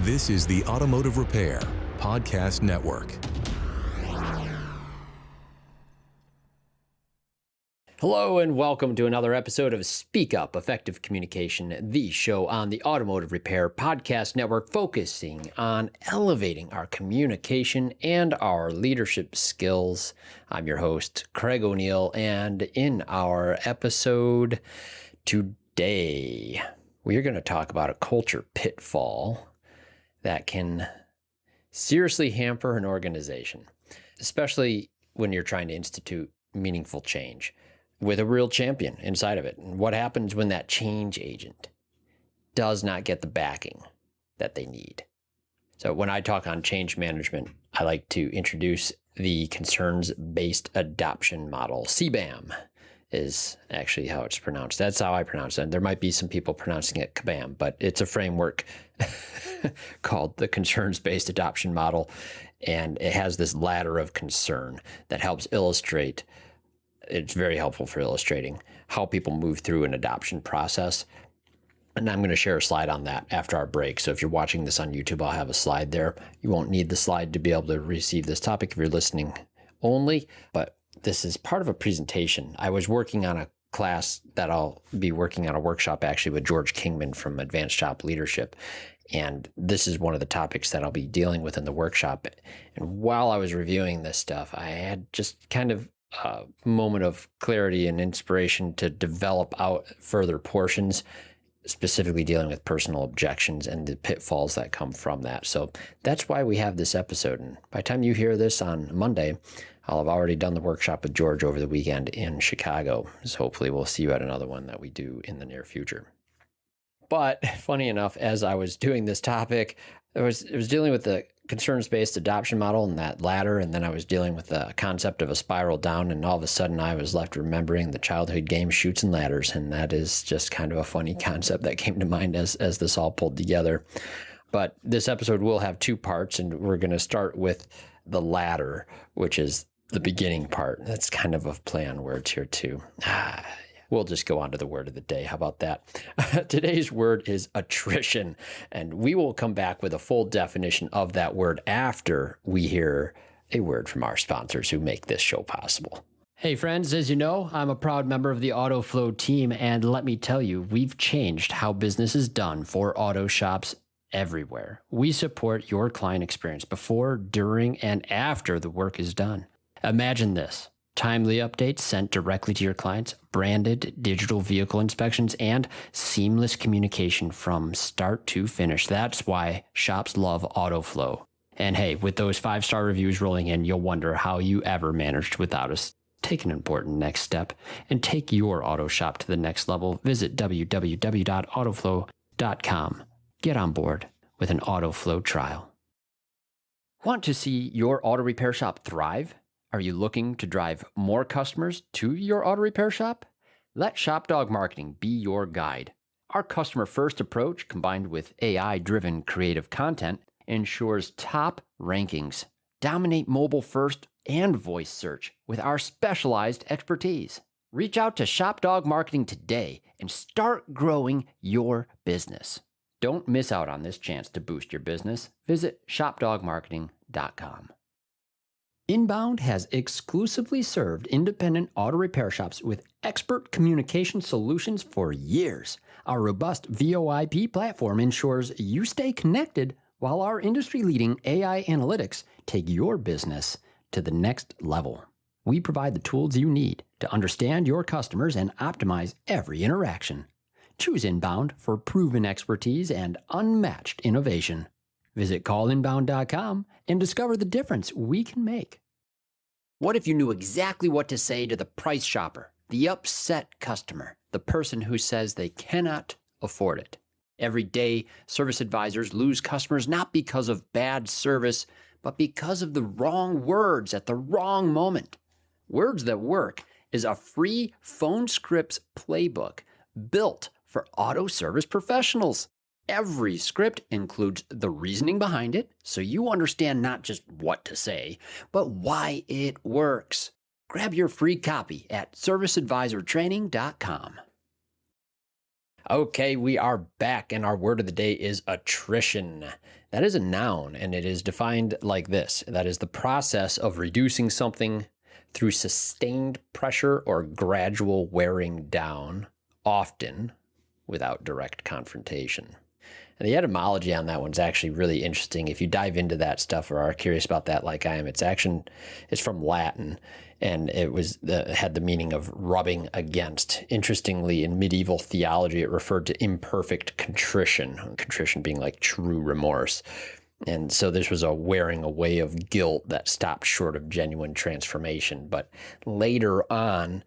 This is the Automotive Repair Podcast Network. Hello and welcome to another episode of Speak Up Effective Communication, the show on the Automotive Repair Podcast Network focusing on elevating our communication and our leadership skills. I'm your host, Craig O'Neill, and in our episode today, we are going to talk about a culture pitfall that can seriously hamper an organization, especially when you're trying to institute meaningful change with a real champion inside of it. And what happens when that change agent does not get the backing that they need? So when I talk on change management, I like to introduce the concerns-based adoption model. CBAM is actually how it's pronounced. That's how I pronounce it. There might be some people pronouncing it KBAM, but it's a framework called the concerns-based adoption model. And it has this ladder of concern that helps illustrate. It's very helpful for illustrating how people move through an adoption process. And I'm going to share a slide on that after our break. So if you're watching this on YouTube, I'll have a slide there. You won't need the slide to be able to receive this topic if you're listening only, but this is part of a presentation. I was working on a class that I'll be working on a workshop actually with George Kingman from Advanced Shop Leadership. And this is one of the topics that I'll be dealing with in the workshop. And while I was reviewing this stuff, I had just kind of a moment of clarity and inspiration to develop out further portions, specifically dealing with personal objections and the pitfalls that come from that. So that's why we have this episode. And by the time you hear this on Monday, I'll have already done the workshop with George over the weekend in Chicago. So hopefully we'll see you at another one that we do in the near future. But funny enough, as I was doing this topic, it was dealing with the concerns-based adoption model and that ladder, and then I was dealing with the concept of a spiral down, and all of a sudden I was left remembering the childhood game Chutes and Ladders, and that is just kind of a funny concept that came to mind as this all pulled together. But this episode will have two parts, and we're going to start with the ladder, which is the beginning part. That's kind of a play on words here too. We'll just go on to the word of the day. How about that? Today's word is attrition, and we will come back with a full definition of that word after we hear a word from our sponsors who make this show possible. Hey friends, as you know, I'm a proud member of the AutoFlow team, and let me tell you, we've changed how business is done for auto shops everywhere. We support your client experience before, during, and after the work is done. Imagine this. Timely updates sent directly to your clients, branded digital vehicle inspections, and seamless communication from start to finish. That's why shops love AutoFlow. And hey, with those 5-star reviews rolling in, you'll wonder how you ever managed without us. Take an important next step and take your auto shop to the next level. Visit www.autoflow.com. Get on board with an AutoFlow trial. Want to see your auto repair shop thrive? Are you looking to drive more customers to your auto repair shop? Let ShopDog Marketing be your guide. Our customer-first approach, combined with AI-driven creative content, ensures top rankings. Dominate mobile-first and voice search with our specialized expertise. Reach out to ShopDog Marketing today and start growing your business. Don't miss out on this chance to boost your business. Visit shopdogmarketing.com. Inbound has exclusively served independent auto repair shops with expert communication solutions for years. Our robust VoIP platform ensures you stay connected while our industry-leading AI analytics take your business to the next level. We provide the tools you need to understand your customers and optimize every interaction. Choose Inbound for proven expertise and unmatched innovation. Visit callinbound.com and discover the difference we can make. What if you knew exactly what to say to the price shopper, the upset customer, the person who says they cannot afford it? Every day, service advisors lose customers not because of bad service, but because of the wrong words at the wrong moment. Words That Work is a free phone scripts playbook built for auto service professionals. Every script includes the reasoning behind it, so you understand not just what to say, but why it works. Grab your free copy at serviceadvisortraining.com. Okay, we are back, and our word of the day is attrition. That is a noun, and it is defined like this. That is the process of reducing something through sustained pressure or gradual wearing down, often without direct confrontation. And the etymology on that one's actually really interesting. If you dive into that stuff or are curious about that like I am, it's from Latin, and it had the meaning of rubbing against. Interestingly, in medieval theology, it referred to imperfect contrition being like true remorse. And so this was a wearing away of guilt that stopped short of genuine transformation. But later on,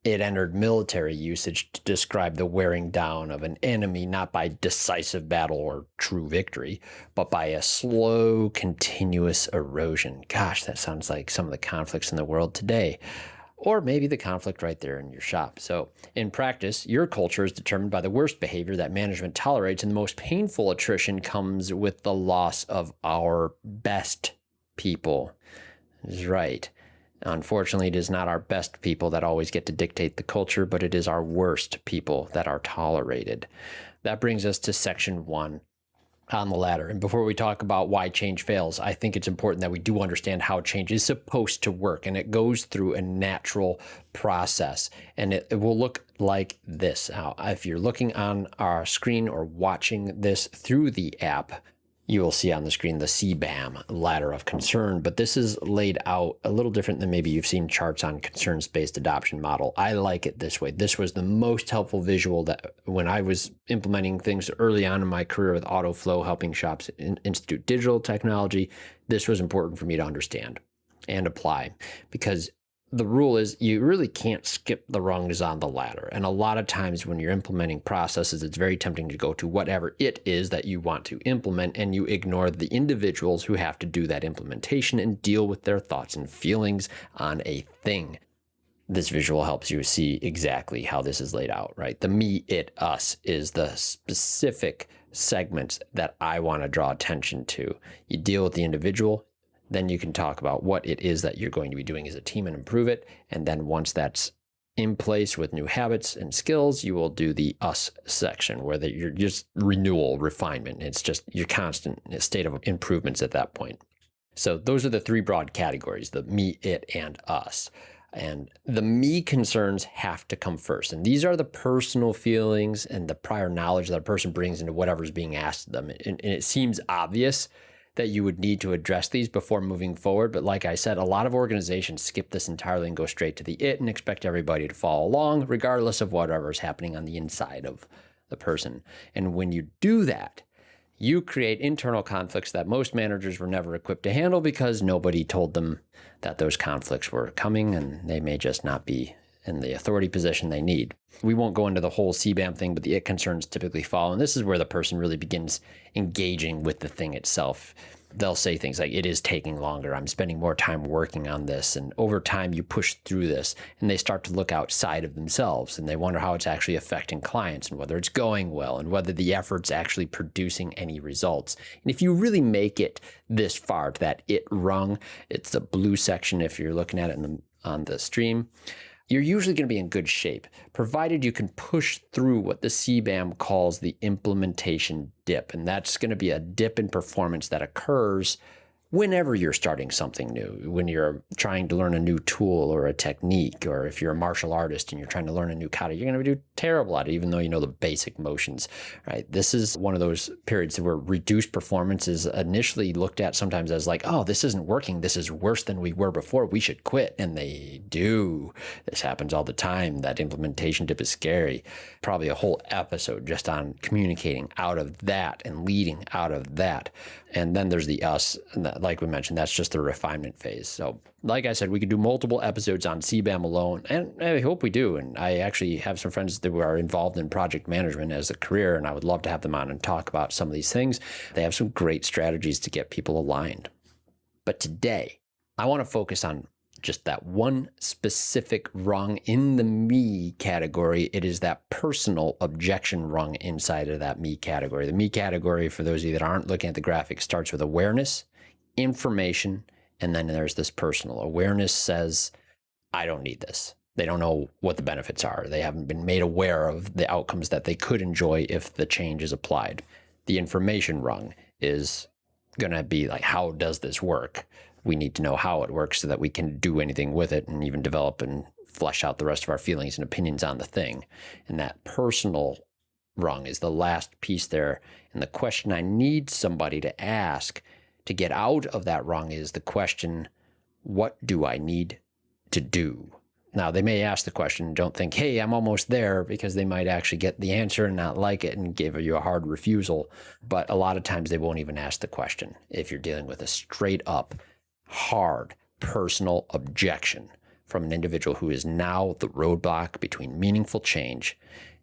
it entered military usage to describe the wearing down of an enemy, not by decisive battle or true victory, but by a slow, continuous erosion. Gosh, that sounds like some of the conflicts in the world today. Or maybe the conflict right there in your shop. So in practice, your culture is determined by the worst behavior that management tolerates, and the most painful attrition comes with the loss of our best people. That's right. Unfortunately, it is not our best people that always get to dictate the culture, but it is our worst people that are tolerated. That brings us to section 1 on the ladder. And before we talk about why change fails, I think it's important that we do understand how change is supposed to work. And it goes through a natural process. And it will look like this. Now, if you're looking on our screen or watching this through the app, you will see on the screen the CBAM, ladder of concern, but this is laid out a little different than maybe you've seen charts on concerns-based adoption model. I like it this way. This was the most helpful visual that when I was implementing things early on in my career with AutoFlow, helping shops institute digital technology, this was important for me to understand and apply, because the rule is you really can't skip the rungs on the ladder. And a lot of times when you're implementing processes, it's very tempting to go to whatever it is that you want to implement, and you ignore the individuals who have to do that implementation and deal with their thoughts and feelings on a thing. This visual helps you see exactly how this is laid out, right? The me, it, us is the specific segments that I want to draw attention to. You deal with the individual, then you can talk about what it is that you're going to be doing as a team and improve it. And then once that's in place with new habits and skills, you will do the us section where you're just renewal, refinement. It's just your constant state of improvements at that point. So those are the 3 broad categories, the me, it, and us. And the me concerns have to come first. And these are the personal feelings and the prior knowledge that a person brings into whatever's being asked of them. And it seems obvious that you would need to address these before moving forward. But like I said, a lot of organizations skip this entirely and go straight to the it and expect everybody to follow along, regardless of whatever is happening on the inside of the person. And when you do that, you create internal conflicts that most managers were never equipped to handle because nobody told them that those conflicts were coming, and they may just not be in the authority position they need. We won't go into the whole CBAM thing, but the it concerns typically follow. And this is where the person really begins engaging with the thing itself. They'll say things like, it is taking longer. I'm spending more time working on this. And over time, you push through this, and they start to look outside of themselves, and they wonder how it's actually affecting clients and whether it's going well and whether the effort's actually producing any results. And if you really make it this far to that it rung, it's the blue section if you're looking at it on the stream, you're usually going to be in good shape, provided you can push through what the CBAM calls the implementation dip. And that's going to be a dip in performance that occurs whenever you're starting something new, when you're trying to learn a new tool or a technique, or if you're a martial artist and you're trying to learn a new kata, you're going to do terrible at it, even though you know the basic motions, right? This is one of those periods where reduced performance is initially looked at sometimes as like, oh, this isn't working. This is worse than we were before. We should quit. And they do. This happens all the time. That implementation dip is scary. Probably a whole episode just on communicating out of that and leading out of that. And then there's the us, like we mentioned, that's just the refinement phase. So like I said, we could do multiple episodes on CBAM alone, and I hope we do. And I actually have some friends that are involved in project management as a career, and I would love to have them on and talk about some of these things. They have some great strategies to get people aligned. But today, I want to focus on just that one specific rung in the me category. It is that personal objection rung inside of that me category. The me category, for those of you that aren't looking at the graphic, starts with awareness, information, and then there's this personal. Awareness says, I don't need this. They don't know what the benefits are. They haven't been made aware of the outcomes that they could enjoy if the change is applied. The information rung is going to be like, how does this work? We need to know how it works so that we can do anything with it and even develop and flesh out the rest of our feelings and opinions on the thing. And that personal rung is the last piece there. And the question I need somebody to ask to get out of that rung is the question, what do I need to do? Now, they may ask the question, don't think, hey, I'm almost there, because they might actually get the answer and not like it and give you a hard refusal. But a lot of times they won't even ask the question if you're dealing with a straight up, hard, personal objection from an individual who is now the roadblock between meaningful change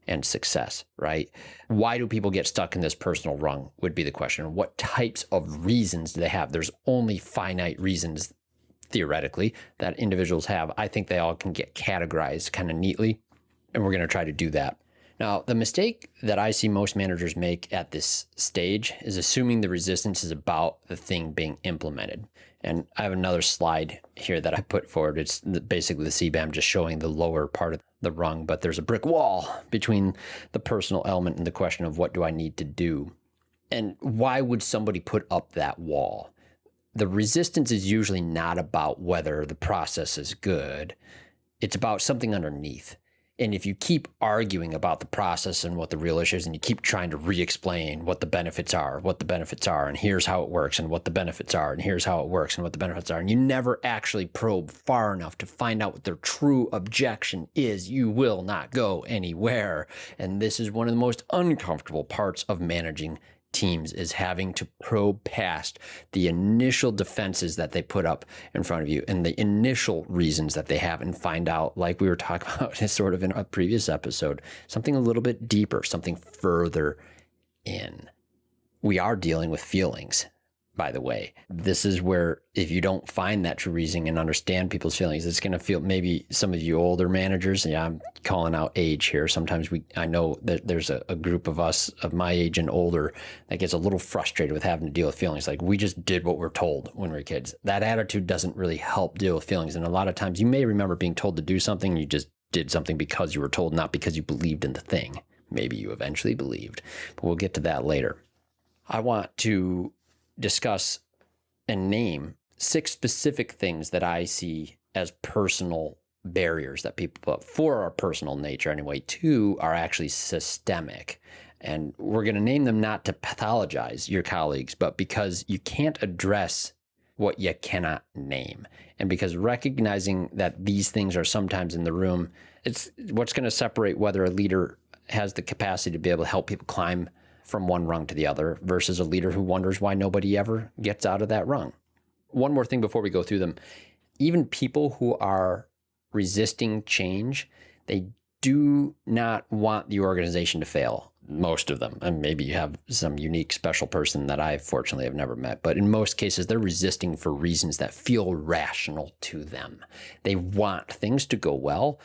and success, right? Why do people get stuck in this personal rung would be the question. What types of reasons do they have? There's only finite reasons, theoretically, that individuals have. I think they all can get categorized kind of neatly, and we're going to try to do that. Now, the mistake that I see most managers make at this stage is assuming the resistance is about the thing being implemented. And I have another slide here that I put forward. It's basically the CBAM just showing the lower part of the rung, but there's a brick wall between the personal element and the question of what do I need to do? And why would somebody put up that wall? The resistance is usually not about whether the process is good. It's about something underneath. And if you keep arguing about the process and what the real issue is, and you keep trying to re-explain what the benefits are, and here's how it works, and what the benefits are, and here's how it works, and what the benefits are, and you never actually probe far enough to find out what their true objection is, you will not go anywhere. And this is one of the most uncomfortable parts of managing teams, is having to probe past the initial defenses that they put up in front of you and the initial reasons that they have, and find out, like we were talking about sort of in a previous episode, something a little bit deeper, something further in. We are dealing with feelings, by the way. This is where, if you don't find that true reasoning and understand people's feelings, it's going to feel, maybe some of you older managers, yeah, I'm calling out age here. Sometimes I know that there's a group of us of my age and older that gets a little frustrated with having to deal with feelings. Like, we just did what we're told when we were kids. That attitude doesn't really help deal with feelings. And a lot of times you may remember being told to do something, and you just did something because you were told, not because you believed in the thing. Maybe you eventually believed, but we'll get to that later. I want to discuss and name 6 specific things that I see as personal barriers that people put. 4 are personal nature anyway. 2 are actually systemic. And we're going to name them not to pathologize your colleagues, but because you can't address what you cannot name. And because recognizing that these things are sometimes in the room, it's what's going to separate whether a leader has the capacity to be able to help people climb from one rung to the other versus a leader who wonders why nobody ever gets out of that rung. One more thing before we go through them. Even people who are resisting change, they do not want the organization to fail. Most of them. And maybe you have some unique special person that I fortunately have never met, but in most cases, they're resisting for reasons that feel rational to them. They want things to go well.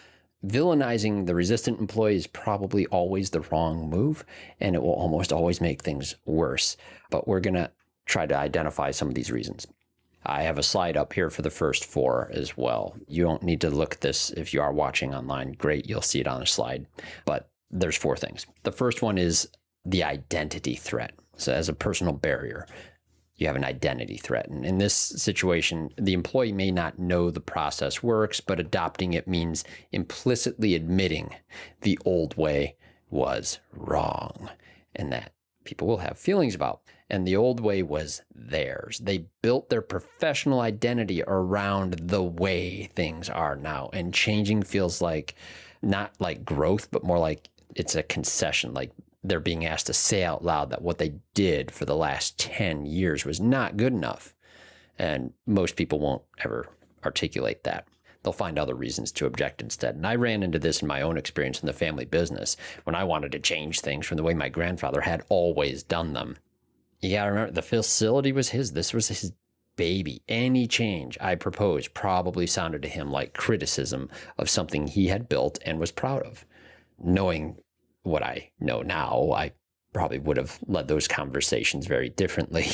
Villainizing the resistant employee is probably always the wrong move, and it will almost always make things worse. But we're going to try to identify some of these reasons. I have a slide up here for the first 4 as well. You don't need to look at this if you are watching online. Great, you'll see it on a slide. But there's 4 things. The first one is the identity threat. So as a personal barrier, you have an identity threat. And in this situation, the employee may not know the process works, but adopting it means implicitly admitting the old way was wrong, and that people will have feelings about. And the old way was theirs. They built their professional identity around the way things are now. And changing feels like, not like growth, but more like it's a concession, like they're being asked to say out loud that what they did for the last 10 years was not good enough. And most people won't ever articulate that. They'll find other reasons to object instead. And I ran into this in my own experience in the family business when I wanted to change things from the way my grandfather had always done them. You gotta remember, the facility was his. This was his baby. Any change I proposed probably sounded to him like criticism of something he had built and was proud of. Knowing what I know now, I probably would have led those conversations very differently,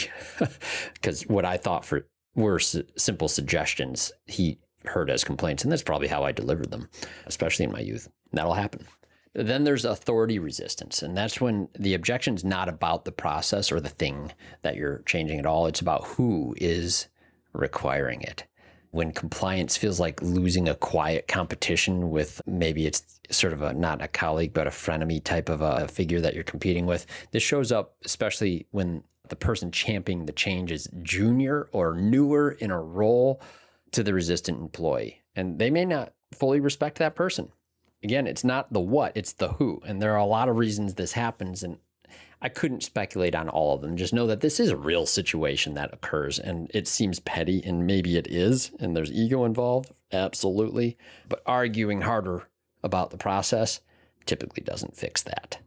because what I thought were simple suggestions, he heard as complaints. And that's probably how I delivered them, especially in my youth. That'll happen. Then there's authority resistance. And that's when the objection is not about the process or the thing that you're changing at all. It's about who is requiring it. When compliance feels like losing a quiet competition with, maybe it's sort of not a colleague, but a frenemy type of a figure that you're competing with. This shows up especially when the person championing the change is junior or newer in a role to the resistant employee. And they may not fully respect that person. Again, it's not the what, it's the who. And there are a lot of reasons this happens. And I couldn't speculate on all of them. Just know that this is a real situation that occurs, and it seems petty, and maybe it is, and there's ego involved, absolutely. But arguing harder about the process typically doesn't fix that.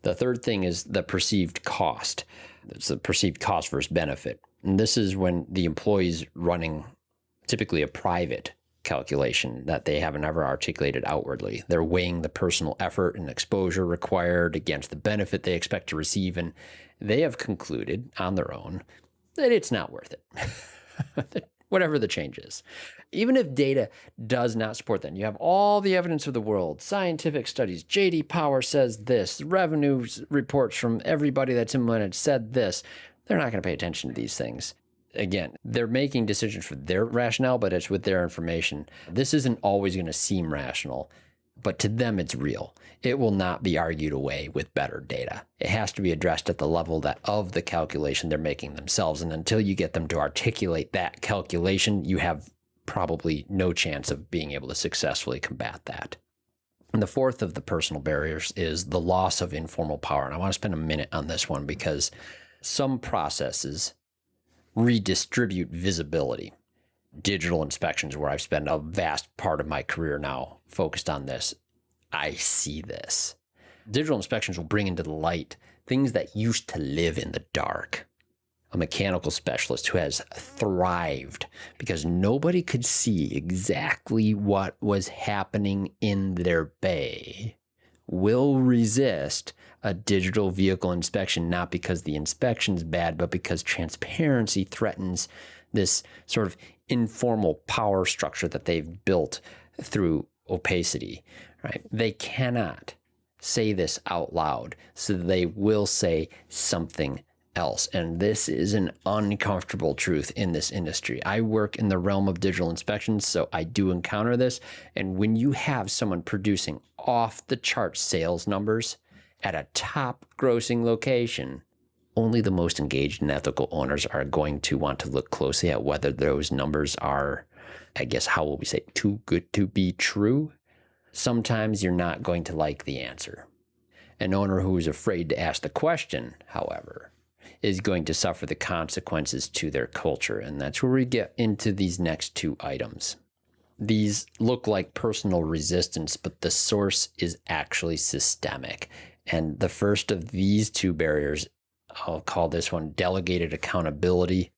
The third thing is the perceived cost. It's the perceived cost versus benefit. And this is when the employee's running typically a private calculation that they haven't ever articulated outwardly. They're weighing the personal effort and exposure required against the benefit they expect to receive, and they have concluded on their own that it's not worth it, whatever the change is. Even if data does not support that, and you have all the evidence of the world, scientific studies, J.D. Power says this, revenue reports from everybody that's implemented said this, they're not going to pay attention to these things. Again, they're making decisions for their rationale, but it's with their information. This isn't always going to seem rational, but to them, it's real. It will not be argued away with better data. It has to be addressed at the level that of the calculation they're making themselves. And until you get them to articulate that calculation, you have probably no chance of being able to successfully combat that. And the fourth of the personal barriers is the loss of informal power. And I want to spend a minute on this one because some processes redistribute visibility. Digital inspections, where I've spent a vast part of my career now focused on this, I see this. Digital inspections will bring into the light things that used to live in the dark. A mechanical specialist who has thrived because nobody could see exactly what was happening in their bay will resist a digital vehicle inspection, not because the inspection's bad, but because transparency threatens this sort of informal power structure that they've built through opacity, right? They cannot say this out loud, so they will say something else. And this is an uncomfortable truth in this industry. I work in the realm of digital inspections, so I do encounter this. And when you have someone producing off the chart sales numbers at a top grossing location, only the most engaged and ethical owners are going to want to look closely at whether those numbers are, I guess, how will we say, too good to be true? Sometimes you're not going to like the answer. An owner who is afraid to ask the question, however, is going to suffer the consequences to their culture. And that's where we get into these next two items. These look like personal resistance, but the source is actually systemic. And the first of these two barriers, I'll call this one delegated accountability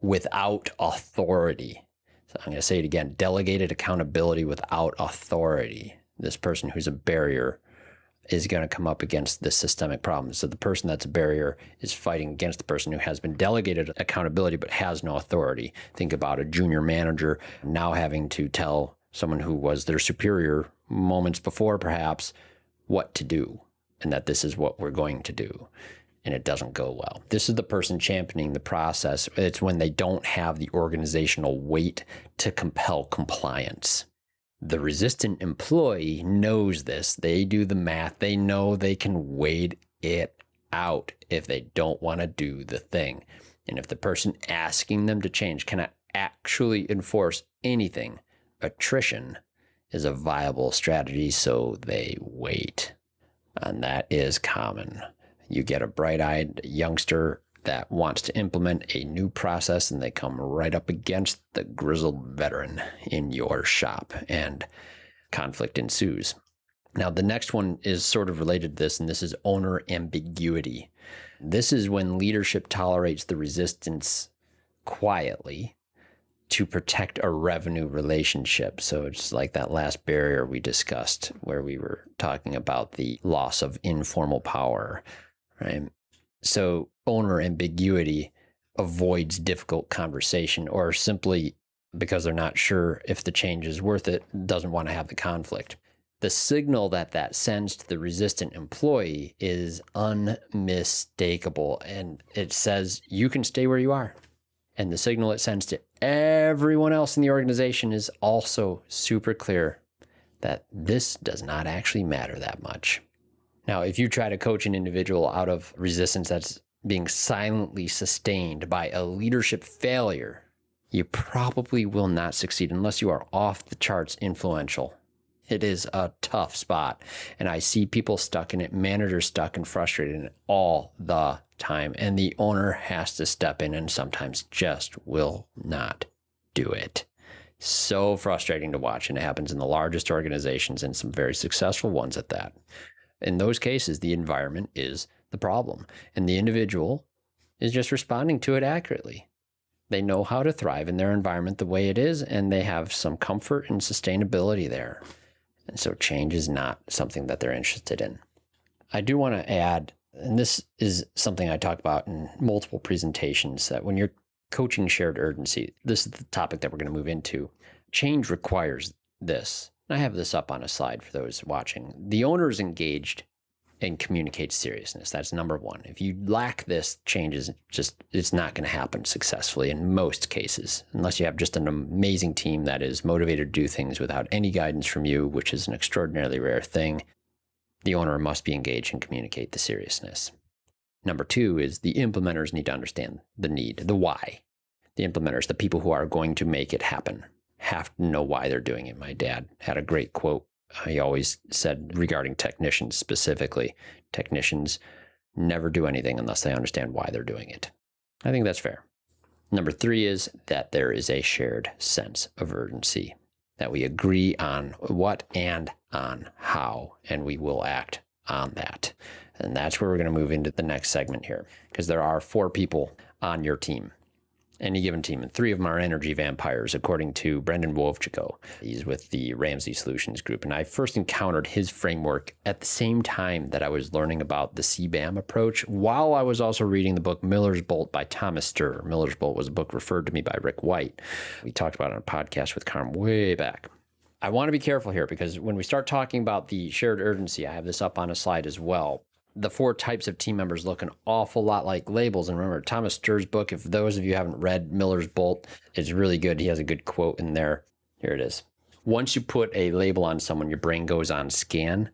without authority. So I'm going to say it again, delegated accountability without authority. This person who's a barrier is going to come up against this systemic problem. So the person that's a barrier is fighting against the person who has been delegated accountability but has no authority. Think about a junior manager now having to tell someone who was their superior moments before perhaps what to do, and that this is what we're going to do. And it doesn't go well. This is the person championing the process. It's when they don't have the organizational weight to compel compliance. The resistant employee knows this. They do the math. They know they can wait it out if they don't want to do the thing. And if the person asking them to change cannot actually enforce anything, attrition is a viable strategy, so they wait. And that is common. You get a bright-eyed youngster that wants to implement a new process, and they come right up against the grizzled veteran in your shop, and conflict ensues. Now, the next one is sort of related to this, and this is owner ambiguity. This is when leadership tolerates the resistance quietly to protect a revenue relationship. So it's like that last barrier we discussed where we were talking about the loss of informal power, right? So owner ambiguity avoids difficult conversation or simply because they're not sure if the change is worth it, doesn't want to have the conflict. The signal that sends to the resistant employee is unmistakable, and it says you can stay where you are. And the signal it sends to everyone else in the organization is also super clear that this does not actually matter that much. Now, if you try to coach an individual out of resistance that's being silently sustained by a leadership failure, you probably will not succeed unless you are off the charts influential. It is a tough spot, and I see people stuck in it, managers stuck and frustrated in it all the time, and the owner has to step in and sometimes just will not do it. So frustrating to watch, and it happens in the largest organizations and some very successful ones at that. In those cases, the environment is the problem, and the individual is just responding to it accurately. They know how to thrive in their environment the way it is, and they have some comfort and sustainability there. And so change is not something that they're interested in. I do want to add, and this is something I talk about in multiple presentations, that when you're coaching shared urgency, this is the topic that we're going to move into. Change requires this. I have this up on a slide for those watching. The owner is engaged and communicates seriousness. That's number one. If you lack this, change is it's not going to happen successfully in most cases, unless you have just an amazing team that is motivated to do things without any guidance from you, which is an extraordinarily rare thing. The owner must be engaged and communicate the seriousness. Number two is the implementers need to understand the need, the why. The implementers, the people who are going to make it happen, have to know why they're doing it. My dad had a great quote. He always said regarding technicians specifically, technicians never do anything unless they understand why they're doing it. I think that's fair. Number three is that there is a shared sense of urgency, that we agree on what and on how, and we will act on that. And that's where we're going to move into the next segment here, because there are 4 people on your team. Any given team, and 3 of them are energy vampires, according to Brendan Wovchiko. He's with the Ramsey Solutions Group, and I first encountered his framework at the same time that I was learning about the CBAM approach, while I was also reading the book Miller's Bolt by Thomas Sturr. Miller's Bolt was a book referred to me by Rick White. We talked about it on a podcast with Carm way back. I want to be careful here, because when we start talking about the shared urgency, I have this up on a slide as well. The 4 types of team members look an awful lot like labels. And remember, Thomas Sturr's book, if those of you haven't read Miller's Bolt, it's really good. He has a good quote in there. Here it is. Once you put a label on someone, your brain goes on scan,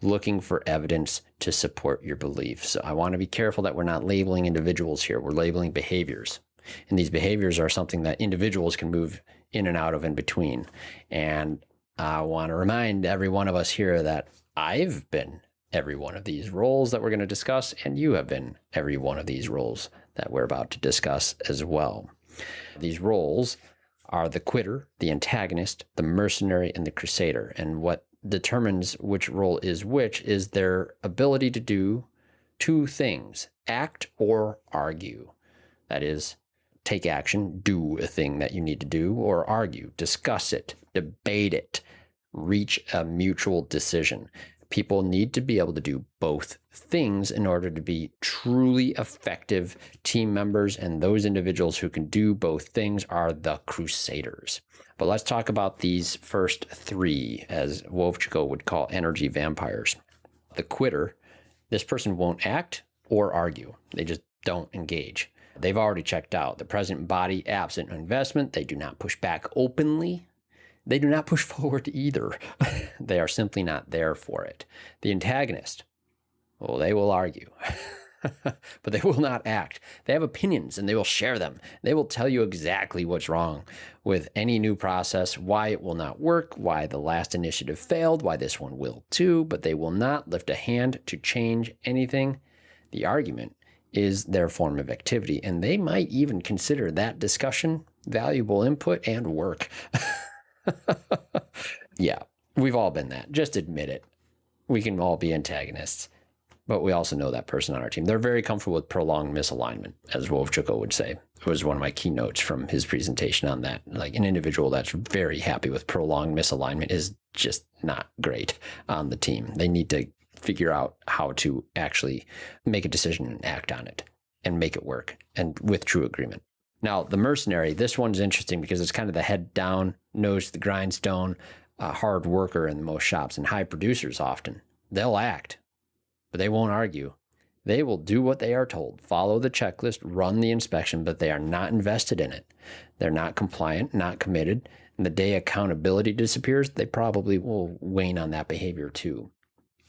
looking for evidence to support your belief. So I want to be careful that we're not labeling individuals here. We're labeling behaviors. And these behaviors are something that individuals can move in and out of in between. And I want to remind every one of us here that I've been every one of these roles that we're going to discuss, and you have been every one of these roles that we're about to discuss as well. These roles are the quitter, the antagonist, the mercenary, and the crusader. And what determines which role is which is their ability to do 2 things: act or argue. That is, take action, do a thing that you need to do, or argue, discuss it, debate it, reach a mutual decision. People need to be able to do both things in order to be truly effective team members, and those individuals who can do both things are the crusaders. But let's talk about these first 3, as Wovchiko would call energy vampires. The quitter, this person won't act or argue. They just don't engage. They've already checked out. The present body, absent investment. They do not push back openly. They do not push forward either. They are simply not there for it. The antagonist, well, they will argue, but they will not act. They have opinions and they will share them. They will tell you exactly what's wrong with any new process, why it will not work, why the last initiative failed, why this one will too, but they will not lift a hand to change anything. The argument is their form of activity, and they might even consider that discussion valuable input and work. Yeah, we've all been that. Just admit it. We can all be antagonists, but we also know that person on our team. They're very comfortable with prolonged misalignment, as Wovchiko would say. It was one of my keynotes from his presentation on that. Like, an individual that's very happy with prolonged misalignment is just not great on the team. They need to figure out how to actually make a decision and act on it and make it work, and with true agreement. Now, the mercenary, this one's interesting because it's kind of the head down, nose to the grindstone, hard worker in most shops and high producers often. They'll act, but they won't argue. They will do what they are told, follow the checklist, run the inspection, but they are not invested in it. They're not compliant, not committed. And the day accountability disappears, they probably will wane on that behavior too.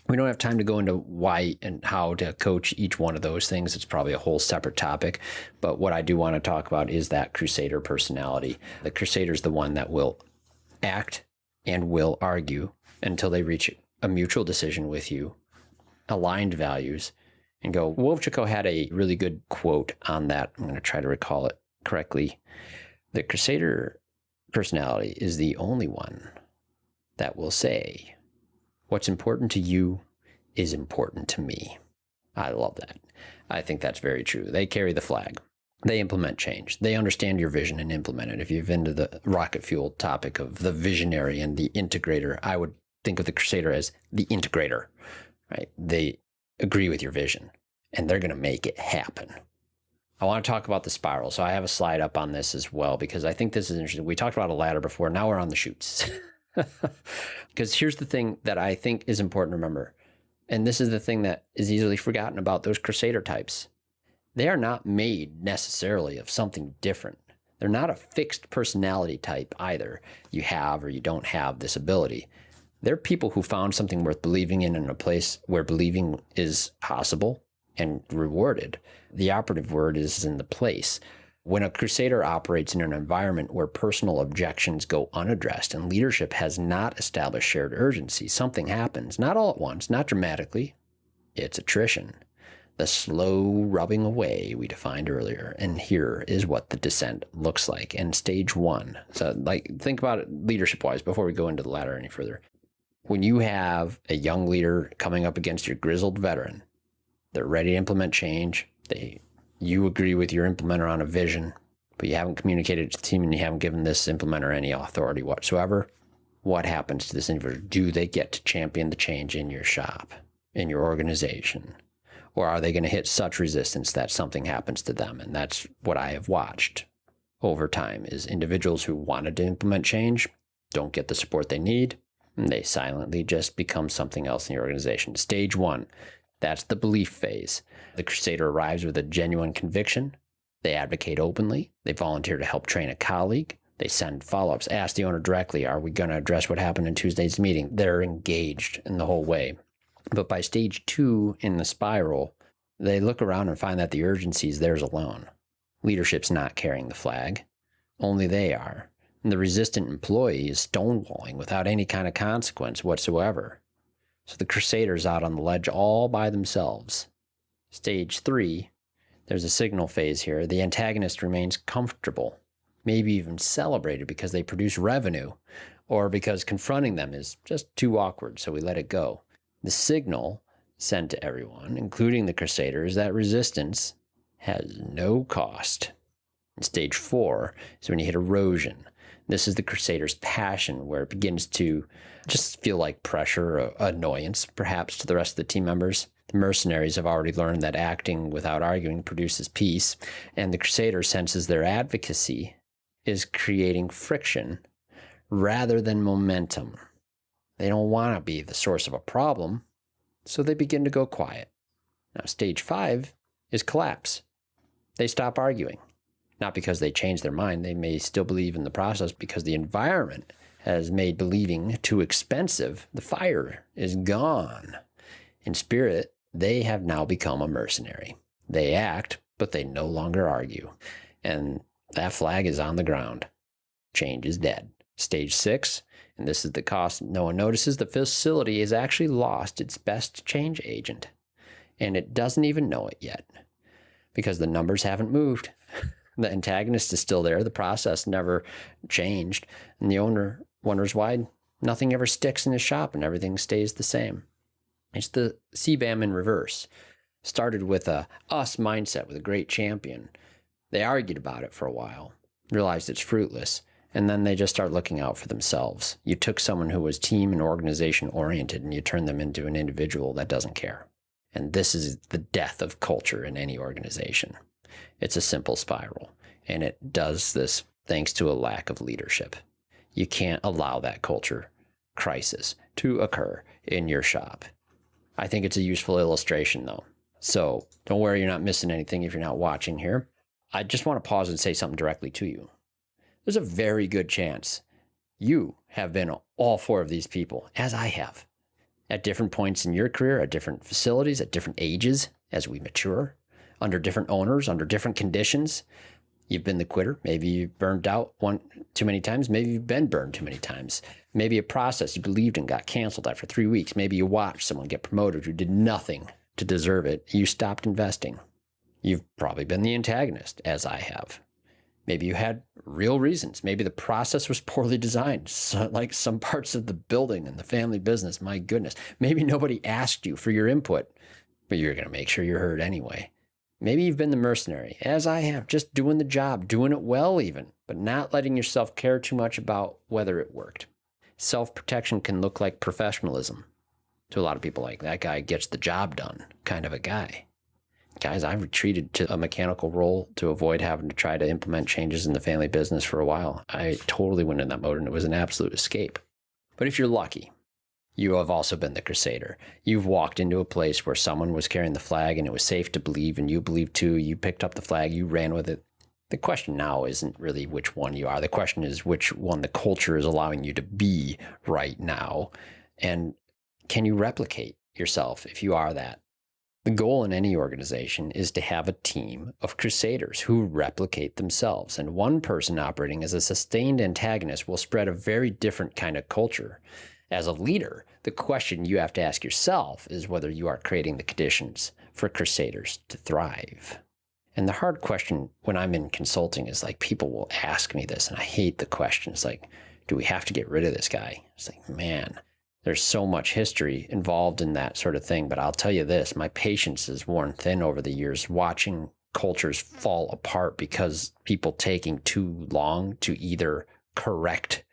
We don't have time to go into why and how to coach each one of those things. It's probably a whole separate topic. But what I do want to talk about is that crusader personality. The crusader is the one that will act and will argue until they reach a mutual decision with you, aligned values, and go. Wojcicki had a really good quote on that. I'm going to try to recall it correctly. The crusader personality is the only one that will say, what's important to you is important to me. I love that. I think that's very true. They carry the flag. They implement change. They understand your vision and implement it. If you've been to the rocket fuel topic of the visionary and the integrator, I would think of the crusader as the integrator, right? They agree with your vision and they're going to make it happen. I want to talk about the spiral. So I have a slide up on this as well, because I think this is interesting. We talked about a ladder before. Now we're on the chutes. Because here's the thing that I think is important to remember. And this is the thing that is easily forgotten about those crusader types. They are not made necessarily of something different. They're not a fixed personality type either. You have or you don't have this ability. They're people who found something worth believing in a place where believing is possible and rewarded. The operative word is in the place. When a crusader operates in an environment where personal objections go unaddressed and leadership has not established shared urgency, something happens, not all at once, not dramatically. It's attrition. The slow rubbing away we defined earlier. And here is what the descent looks like. And stage one. So think about it leadership-wise before we go into the ladder any further. When you have a young leader coming up against your grizzled veteran, they're ready to implement change. You agree with your implementer on a vision, but you haven't communicated to the team and you haven't given this implementer any authority whatsoever. What happens to this individual? Do they get to champion the change in your shop, in your organization? Or are they going to hit such resistance that something happens to them? And that's what I have watched over time is individuals who wanted to implement change don't get the support they need, and they silently just become something else in the organization. Stage one. That's the belief phase. The crusader arrives with a genuine conviction. They advocate openly. They volunteer to help train a colleague. They send follow-ups, ask the owner directly, are we going to address what happened in Tuesday's meeting? They're engaged in the whole way. But by stage two in the spiral, they look around and find that the urgency is theirs alone. Leadership's not carrying the flag. Only they are. And the resistant employee is stonewalling without any kind of consequence whatsoever. So the crusader's out on the ledge all by themselves. Stage three, there's a signal phase here. The antagonist remains comfortable, maybe even celebrated because they produce revenue or because confronting them is just too awkward, so we let it go. The signal sent to everyone, including the crusader, is that resistance has no cost. And stage four is when you hit erosion. This is the crusader's passion, where it begins to just feel like pressure or annoyance, perhaps, to the rest of the team members. The mercenaries have already learned that acting without arguing produces peace, and the crusader senses their advocacy is creating friction rather than momentum. They don't want to be the source of a problem, so they begin to go quiet. Now, stage five is collapse. They stop arguing. Not because they changed their mind. They may still believe in the process because the environment has made believing too expensive. The fire is gone. In spirit, they have now become a mercenary. They act, but they no longer argue. And that flag is on the ground. Change is dead. Stage six, and this is the cost no one notices, the facility has actually lost its best change agent. And it doesn't even know it yet because the numbers haven't moved. The antagonist is still there. The process never changed. And the owner wonders why nothing ever sticks in his shop and everything stays the same. It's the CBAM in reverse. Started with a us mindset with a great champion. They argued about it for a while, realized it's fruitless, and then they just start looking out for themselves. You took someone who was team and organization oriented and you turned them into an individual that doesn't care. And this is the death of culture in any organization. It's a simple spiral. And it does this thanks to a lack of leadership. You can't allow that culture crisis to occur in your shop. I think it's a useful illustration though. So don't worry, you're not missing anything if you're not watching here. I just want to pause and say something directly to you. There's a very good chance you have been all four of these people, as I have, at different points in your career, at different facilities, at different ages as we mature, under different owners, under different conditions. You've been the quitter. Maybe you've burned out one too many times. Maybe you've been burned too many times. Maybe a process you believed in got canceled after 3 weeks. Maybe you watched someone get promoted who did nothing to deserve it. You stopped investing. You've probably been the antagonist, as I have. Maybe you had real reasons. Maybe the process was poorly designed, like some parts of the building and the family business. My goodness. Maybe nobody asked you for your input, but you're going to make sure you're heard anyway. Maybe you've been the mercenary, as I have, just doing the job, doing it well even, but not letting yourself care too much about whether it worked. Self-protection can look like professionalism to a lot of people, like that guy gets the job done kind of a guy. Guys, I retreated to a mechanical role to avoid having to try to implement changes in the family business for a while. I totally went in that mode and it was an absolute escape. But if you're lucky, you have also been the crusader. You've walked into a place where someone was carrying the flag and it was safe to believe, and you believed too. You picked up the flag, you ran with it. The question now isn't really which one you are. The question is which one the culture is allowing you to be right now. And can you replicate yourself if you are that? The goal in any organization is to have a team of crusaders who replicate themselves. And one person operating as a sustained antagonist will spread a very different kind of culture. As a leader, the question you have to ask yourself is whether you are creating the conditions for crusaders to thrive. And the hard question when I'm in consulting is like, people will ask me this, and I hate the question. It's like, do we have to get rid of this guy? It's like, man, there's so much history involved in that sort of thing. But I'll tell you this, my patience is worn thin over the years watching cultures fall apart because people taking too long to either correct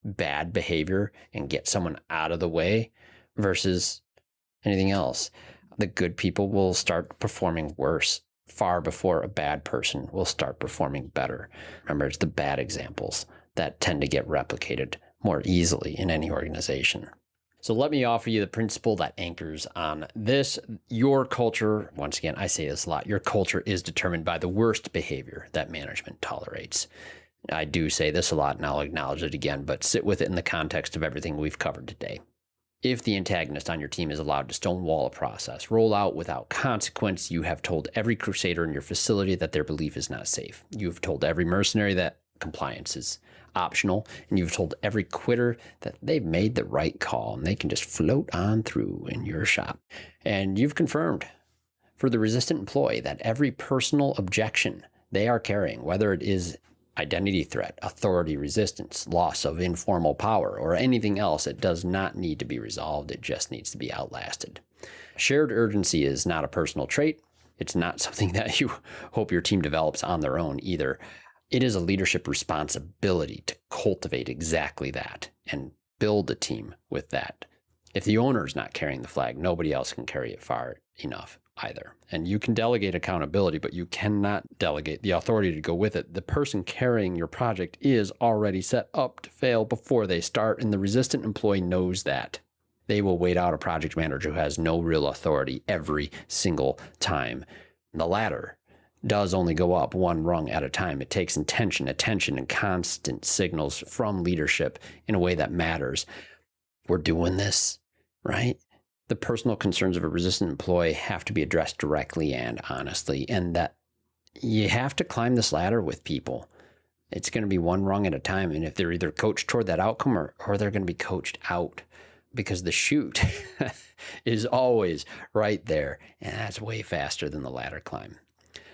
bad behavior and get someone out of the way versus anything else. The good people will start performing worse far before a bad person will start performing better. Remember, it's the bad examples that tend to get replicated more easily in any organization. So let me offer you the principle that anchors on this. Your culture, once again, I say this a lot, your culture is determined by the worst behavior that management tolerates. I do say this a lot, and I'll acknowledge it again, but sit with it in the context of everything we've covered today. If the antagonist on your team is allowed to stonewall a process, roll out without consequence, you have told every crusader in your facility that their belief is not safe. You've told every mercenary that compliance is optional, and you've told every quitter that they've made the right call and they can just float on through in your shop. And you've confirmed for the resistant employee that every personal objection they are carrying, whether it is identity threat, authority resistance, loss of informal power, or anything else, it does not need to be resolved. It just needs to be outlasted. Shared urgency is not a personal trait. It's not something that you hope your team develops on their own either. It is a leadership responsibility to cultivate exactly that and build a team with that. If the owner is not carrying the flag, nobody else can carry it far enough either. And you can delegate accountability, but you cannot delegate the authority to go with it. The person carrying your project is already set up to fail before they start, and the resistant employee knows that. They will wait out a project manager who has no real authority every single time. The ladder does only go up one rung at a time. It takes intention, attention, and constant signals from leadership in a way that matters. We're doing this, right? The personal concerns of a resistant employee have to be addressed directly and honestly, and that you have to climb this ladder with people. It's going to be one rung at a time, and if they're either coached toward that outcome or they're going to be coached out, because the chute is always right there, and that's way faster than the ladder climb.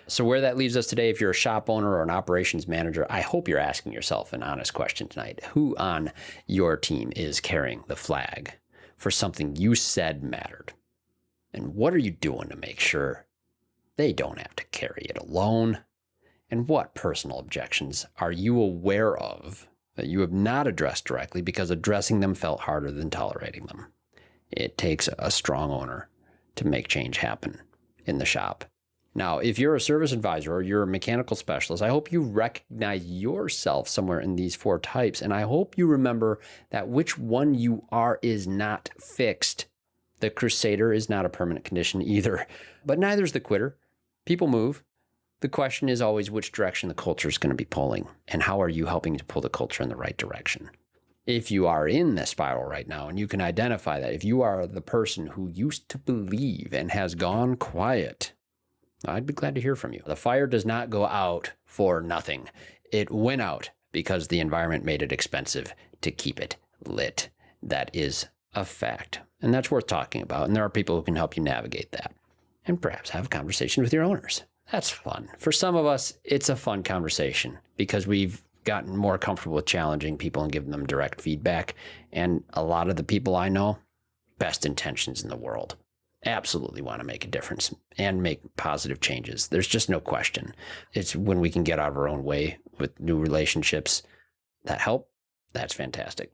So where that leaves us today, if you're a shop owner or an operations manager, I hope you're asking yourself an honest question tonight. Who on your team is carrying the flag for something you said mattered? And what are you doing to make sure they don't have to carry it alone? And what personal objections are you aware of that you have not addressed directly because addressing them felt harder than tolerating them? It takes a strong owner to make change happen in the shop. Now, if you're a service advisor or you're a mechanical specialist, I hope you recognize yourself somewhere in these 4 types. And I hope you remember that which one you are is not fixed. The crusader is not a permanent condition either, but neither is the quitter. People move. The question is always which direction the culture is going to be pulling, and how are you helping to pull the culture in the right direction? If you are in the spiral right now and you can identify that, if you are the person who used to believe and has gone quiet, I'd be glad to hear from you. The fire does not go out for nothing. It went out because the environment made it expensive to keep it lit. That is a fact. And that's worth talking about. And there are people who can help you navigate that. And perhaps have a conversation with your owners. That's fun. For some of us, it's a fun conversation because we've gotten more comfortable with challenging people and giving them direct feedback. And a lot of the people I know, best intentions in the world, absolutely want to make a difference and make positive changes. There's just no question. It's when we can get out of our own way with new relationships that help. That's fantastic.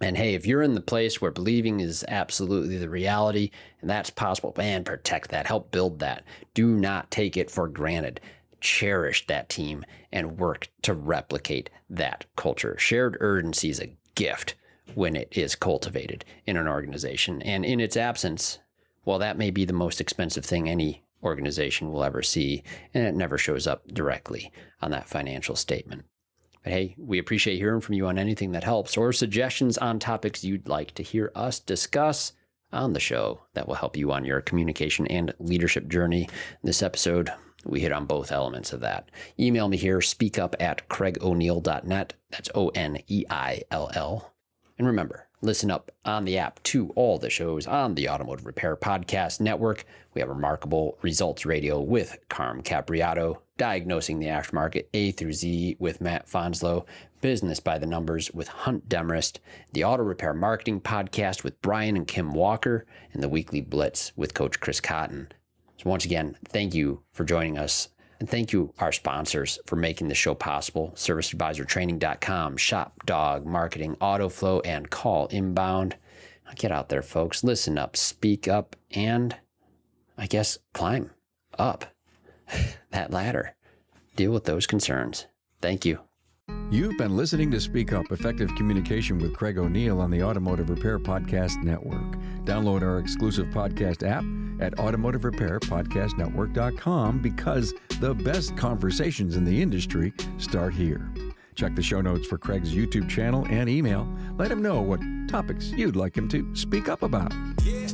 And hey, if you're in the place where believing is absolutely the reality and that's possible, man, protect that, help build that. Do not take it for granted. Cherish that team and work to replicate that culture. Shared urgency is a gift when it is cultivated in an organization. And in its absence, well, that may be the most expensive thing any organization will ever see, and it never shows up directly on that financial statement. But hey, we appreciate hearing from you on anything that helps or suggestions on topics you'd like to hear us discuss on the show that will help you on your communication and leadership journey. In this episode, we hit on both elements of that. Email me here, speakup@craigoneil.net. That's ONEILL. And remember, listen up on the app to all the shows on the Automotive Repair Podcast Network. We have Remarkable Results Radio with Carm Capriato, Diagnosing the Aftermarket A through Z with Matt Fonslow, Business by the Numbers with Hunt Demarest, the Auto Repair Marketing Podcast with Brian and Kim Walker, and the Weekly Blitz with Coach Chris Cotton. So once again, thank you for joining us. And thank you, our sponsors, for making the show possible. ServiceAdvisorTraining.com, Shop Dog Marketing, AutoFlow, and Call Inbound. Get out there, folks. Listen up, speak up, and I guess climb up that ladder. Deal with those concerns. Thank you. You've been listening to Speak Up, Effective Communication with Craig O'Neill on the Automotive Repair Podcast Network. Download our exclusive podcast app at automotiverepairpodcastnetwork.com because the best conversations in the industry start here. Check the show notes for Craig's YouTube channel and email. Let him know what topics you'd like him to speak up about. Yeah.